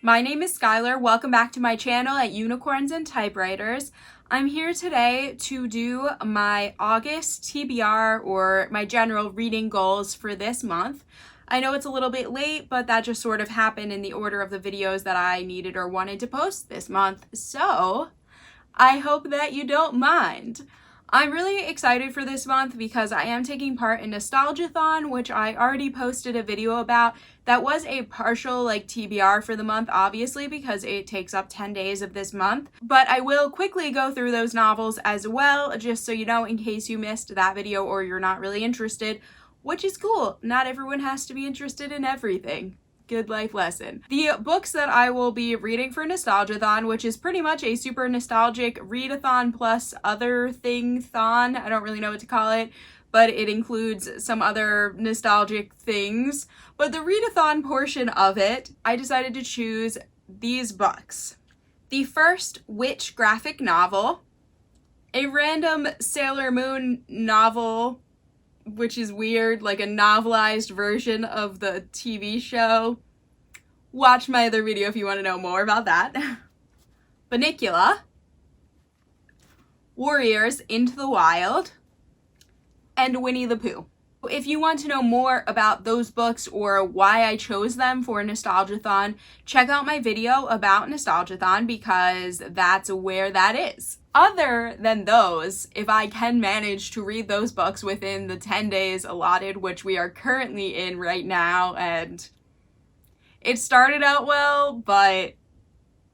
My name is Skylar. Welcome back to my channel at Unicorns and Typewriters. I'm here today to do my August TBR, or my general reading goals for this month. I know it's a little bit late, but that just sort of happened in the order of the videos that I needed or wanted to post this month, so I hope that you don't mind. I'm really excited for this month because I am taking part in Nostalgia-thon, which I already posted a video about. That was a partial TBR for the month, obviously, because it takes up 10 days of this month. But I will quickly go through those novels as well, just so you know, in case you missed that video or you're not really interested, which is cool. Not everyone has to be interested in everything. Good life lesson. The books that I will be reading for Nostalgia-thon, which is pretty much a super nostalgic read-a-thon plus other thing-thon, I don't really know what to call it, but it includes some other nostalgic things. But the read-a-thon portion of it, I decided to choose these books. The first witch graphic novel, a random Sailor Moon novel, which is weird, like a novelized version of the TV show. Watch my other video if you want to know more about that. Bunnicula, Warriors Into the Wild, and Winnie the Pooh. If you want to know more about those books or why I chose them for Nostalgia-thon, check out my video about Nostalgia-thon because that's where that is. Other than those, if I can manage to read those books within the 10 days allotted, which we are currently in right now, and it started out well, but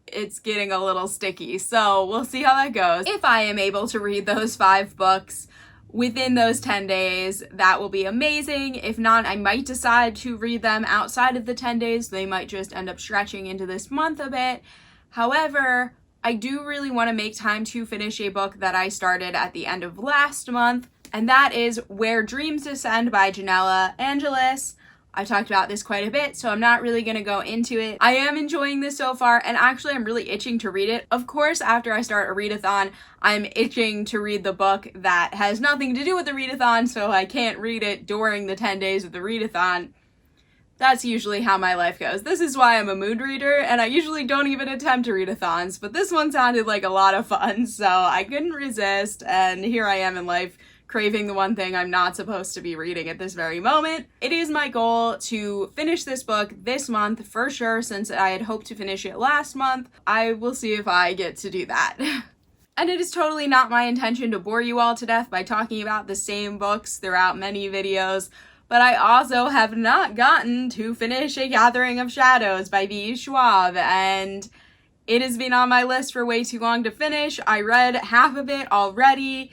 it's getting a little sticky, so we'll see how that goes. If I am able to read those 5 books within those 10 days, that will be amazing. If not, I might decide to read them outside of the 10 days. They might just end up stretching into this month a bit. However, I do really want to make time to finish a book that I started at the end of last month, and that is Where Dreams Descend by Janella Angelis. I talked about this quite a bit, so I'm not really going to go into it. I am enjoying this so far, and actually I'm really itching to read it. Of course, after I start a read-a-thon, I'm itching to read the book that has nothing to do with the read-a-thon, so I can't read it during the 10 days of the read-a-thon. That's usually how my life goes. This is why I'm a mood reader, and I usually don't even attempt to read-a-thons, but this one sounded like a lot of fun, so I couldn't resist, and here I am in life, craving the one thing I'm not supposed to be reading at this very moment. It is my goal to finish this book this month for sure, since I had hoped to finish it last month. I will see if I get to do that. And it is totally not my intention to bore you all to death by talking about the same books throughout many videos, but I also have not gotten to finish A Gathering of Shadows by V. Schwab, and it has been on my list for way too long to finish. I read half of it already.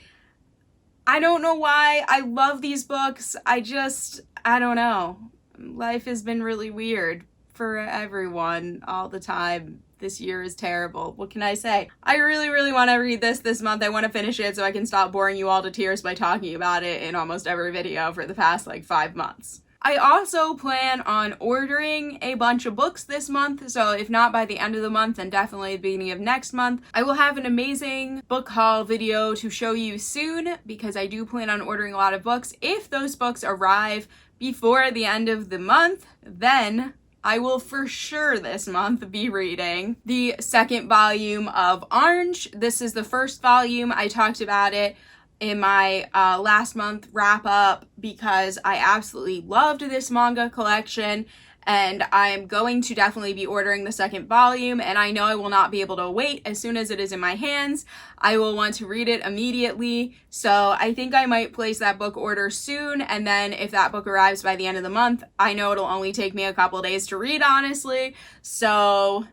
I don't know why. I love these books. I don't know. Life has been really weird for everyone all the time. This year is terrible. What can I say? I really, really want to read this month. I want to finish it so I can stop boring you all to tears by talking about it in almost every video for the past 5 months. I also plan on ordering a bunch of books this month, so if not by the end of the month, then definitely the beginning of next month. I will have an amazing book haul video to show you soon because I do plan on ordering a lot of books. If those books arrive before the end of the month, then I will for sure this month be reading the second volume of Orange. This is the first volume. I talked about it in my last month wrap up because I absolutely loved this manga collection, and I'm going to definitely be ordering the second volume, and I know I will not be able to wait. As soon as it is in my hands, I will want to read it immediately. So I think I might place that book order soon, and then if that book arrives by the end of the month, I know it'll only take me a couple days to read, honestly. So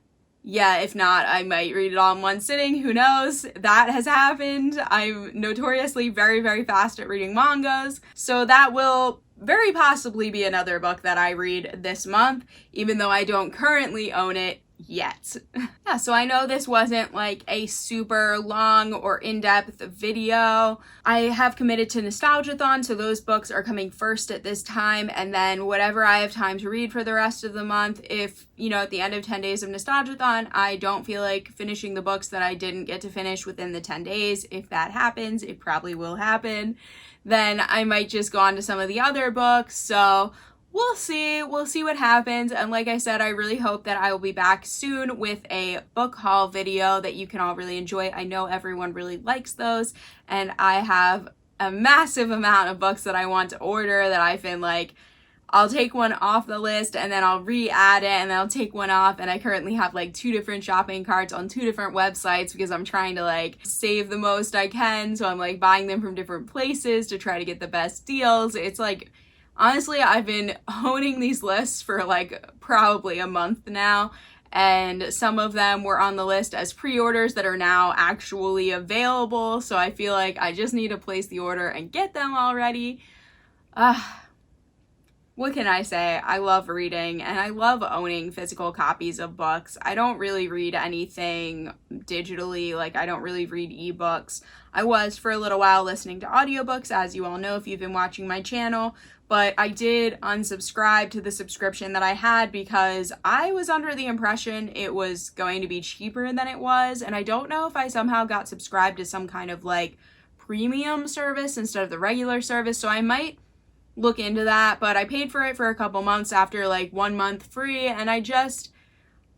yeah, if not, I might read it all in one sitting. Who knows? That has happened. I'm notoriously very, very fast at reading mangas, so that will very possibly be another book that I read this month, even though I don't currently own it yet. Yeah, so I know this wasn't a super long or in-depth video. I have committed to Nostalgia-thon, so those books are coming first at this time, and then whatever I have time to read for the rest of the month, if, at the end of 10 days of Nostalgia-thon, I don't feel like finishing the books that I didn't get to finish within the 10 days, if that happens, it probably will happen, then I might just go on to some of the other books, so we'll see what happens. And like I said, I really hope that I will be back soon with a book haul video that you can all really enjoy. I know everyone really likes those, and I have a massive amount of books that I want to order that I've been like, I'll take one off the list and then I'll re-add it and then I'll take one off, and I currently have like 2 different shopping carts on 2 different websites because I'm trying to like save the most I can, so I'm like buying them from different places to try to get the best deals. It's like, honestly, I've been honing these lists for like probably a month now, and some of them were on the list as pre-orders that are now actually available, so I feel like I just need to place the order and get them already. What can I say? I love reading and I love owning physical copies of books. I don't really read anything digitally, like I don't really read ebooks. I was for a little while listening to audiobooks, as you all know if you've been watching my channel, but I did unsubscribe to the subscription that I had because I was under the impression it was going to be cheaper than it was, and I don't know if I somehow got subscribed to some kind of like premium service instead of the regular service, so I might look into that. But I paid for it for a couple months after like 1 month free, and I just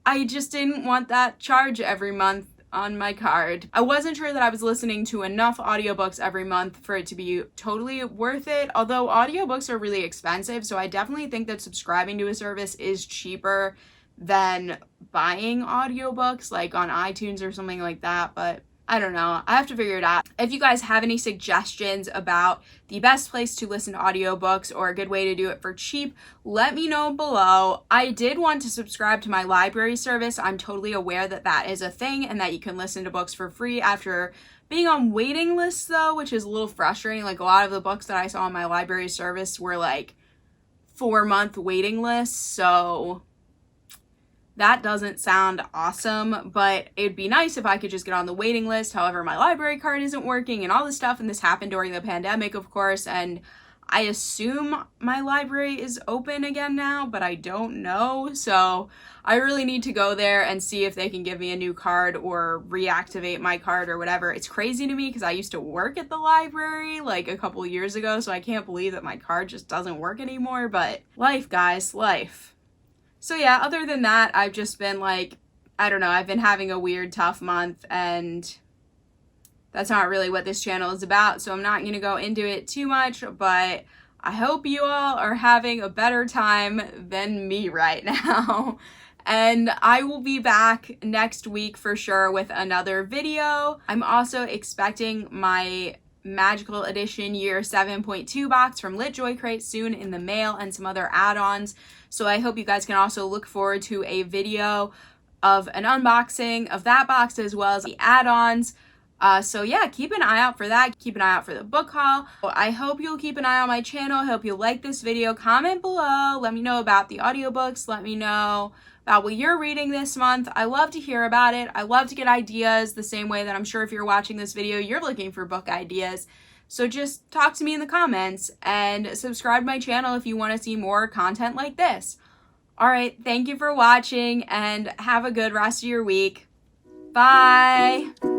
didn't want that charge every month on my card. I wasn't sure that I was listening to enough audiobooks every month for it to be totally worth it, although audiobooks are really expensive, so I definitely think that subscribing to a service is cheaper than buying audiobooks like on iTunes or something like that, but I don't know. I have to figure it out. If you guys have any suggestions about the best place to listen to audiobooks or a good way to do it for cheap, let me know below. I did want to subscribe to my library service. I'm totally aware that that is a thing and that you can listen to books for free after being on waiting lists though, which is a little frustrating. Like a lot of the books that I saw on my library service were like 4-month waiting lists, so that doesn't sound awesome, but it'd be nice if I could just get on the waiting list. However, my library card isn't working and all this stuff, and this happened during the pandemic, of course, and I assume my library is open again now, but I don't know, so I really need to go there and see if they can give me a new card or reactivate my card or whatever. It's crazy to me because I used to work at the library like a couple years ago, so I can't believe that my card just doesn't work anymore, but life, guys, life. So yeah, other than that, I've just been like, I don't know, I've been having a weird, tough month, and that's not really what this channel is about, so I'm not going to go into it too much, but I hope you all are having a better time than me right now. And I will be back next week for sure with another video. I'm also expecting my Magical Edition Year 7.2 box from Lit Joy Crate soon in the mail, and some other add-ons. So I hope you guys can also look forward to a video of an unboxing of that box as well as the add-ons. So yeah, keep an eye out for that. Keep an eye out for the book haul. I hope you'll keep an eye on my channel. I hope you'll like this video. Comment below. Let me know about the audiobooks. Let me know about what you're reading this month. I love to hear about it. I love to get ideas the same way that I'm sure if you're watching this video, you're looking for book ideas. So just talk to me in the comments and subscribe to my channel if you want to see more content like this. All right, thank you for watching and have a good rest of your week. Bye.